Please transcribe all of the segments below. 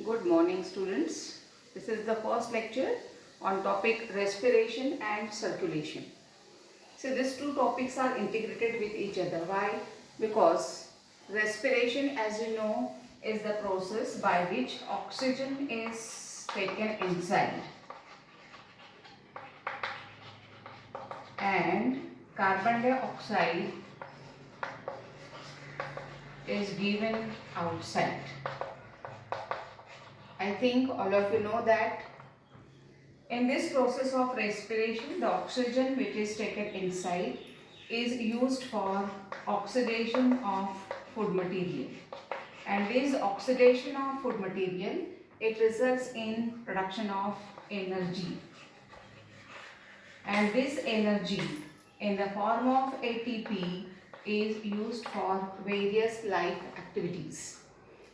Good morning, students. This is the first lecture on topic respiration and circulation. So these two topics are integrated with each other. Why? Because respiration, as you know, is the process by which oxygen is taken inside and carbon dioxide is given outside. I think all of you know that in this process of respiration, the oxygen which is taken inside is used for oxidation of food material. And this oxidation of food material, it results in production of energy. And this energy in the form of ATP is used for various life activities.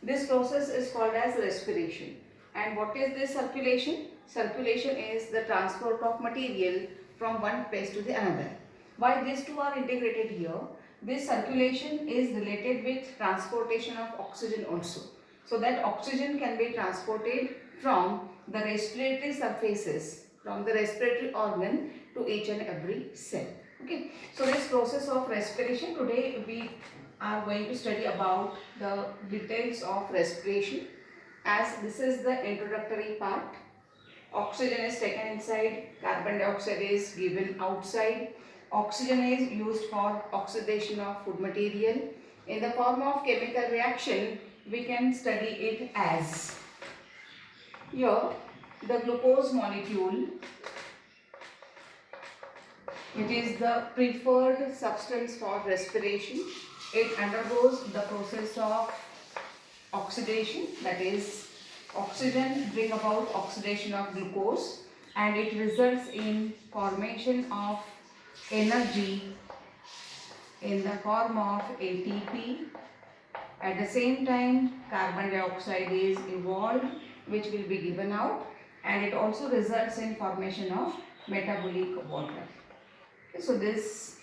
This process is called as respiration. And what is this circulation? Circulation is the transport of material from one place to the another. Why these two are integrated here? This circulation is related with transportation of oxygen also. So that oxygen can be transported from the respiratory surfaces, from the respiratory organ to each and every cell. Okay. So this process of respiration, today we are going to study about the details of respiration, as this is the introductory part. Oxygen is taken inside, carbon dioxide is given outside. Oxygen is used for oxidation of food material. In the form of chemical reaction, we can study it as, here the glucose molecule, it is the preferred substance for respiration. It undergoes the process of oxidation, that is oxygen bring about oxidation of glucose, and it results in formation of energy in the form of ATP. At the same time, carbon dioxide is evolved, which will be given out, and it also results in formation of metabolic water. So this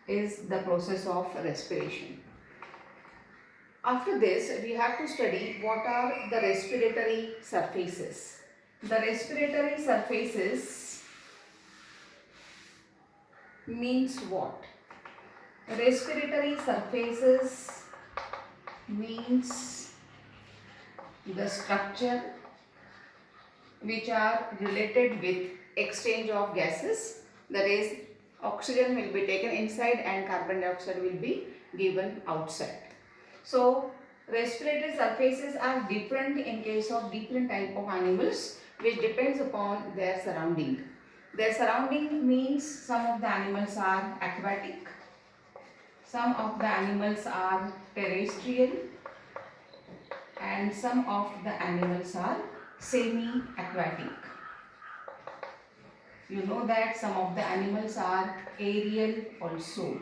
is the process of respiration. After this, we have to study what are the respiratory surfaces. The respiratory surfaces means what? Respiratory surfaces means the structure which are related with exchange of gases, that is oxygen will be taken inside and carbon dioxide will be given outside. So respiratory surfaces are different in case of different type of animals, which depends upon their surrounding. Their surrounding means some of the animals are aquatic, some of the animals are terrestrial, and some of the animals are semi-aquatic. You know that some of the animals are aerial also.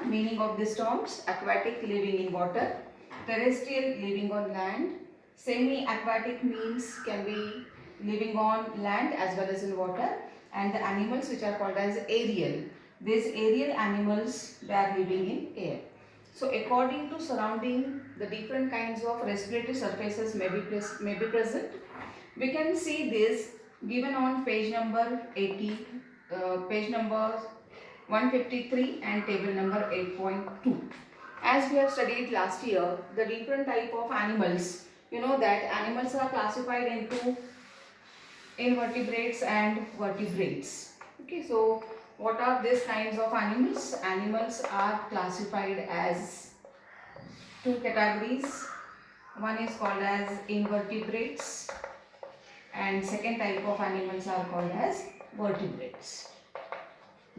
Meaning of these terms: aquatic, living in water; terrestrial, living on land; semi-aquatic means can be living on land as well as in water; and the animals which are called as aerial, these aerial animals, they are living in air. So according to surrounding, the different kinds of respiratory surfaces may be present. We can see this given on page number 80, page number 153 and table number 8.2. As we have studied last year, the different type of animals, you know that animals are classified into invertebrates and vertebrates. Okay, so what are these kinds of animals? Animals are classified as two categories. One is called as invertebrates and second type of animals are called as vertebrates.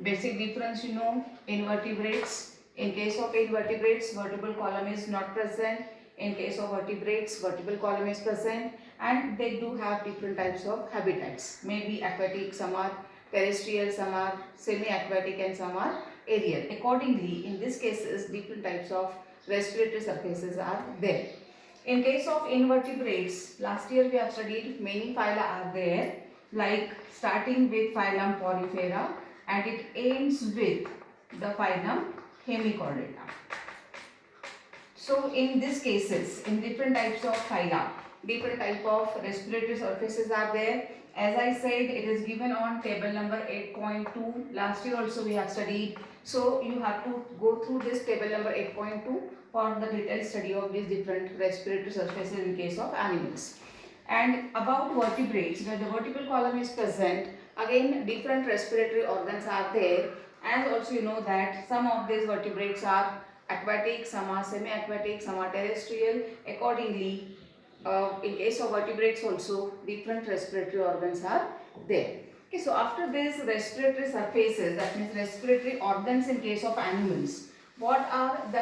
Basic difference, you know, invertebrates. In case of invertebrates, vertebral column is not present. In case of vertebrates, vertebral column is present, and they do have different types of habitats. Maybe aquatic, some are terrestrial, some are semi-aquatic, and some are aerial. Accordingly, in these cases, different types of respiratory surfaces are there. In case of invertebrates, last year we have studied many phyla are there, like starting with phylum Porifera, and it ends with the phylum Hemichordata. So in these cases, in different types of phyla, different type of respiratory surfaces are there. As I said, it is given on table number 8.2. Last year also we have studied. So you have to go through this table number 8.2 for the detailed study of these different respiratory surfaces in case of animals. And about vertebrates, where the vertebral column is present, again different respiratory organs are there. And also you know that some of these vertebrates are aquatic, some are semi-aquatic, some are terrestrial. Accordingly, in case of vertebrates also different respiratory organs are there. Okay, so after this respiratory surfaces, that means respiratory organs in case of animals, what are the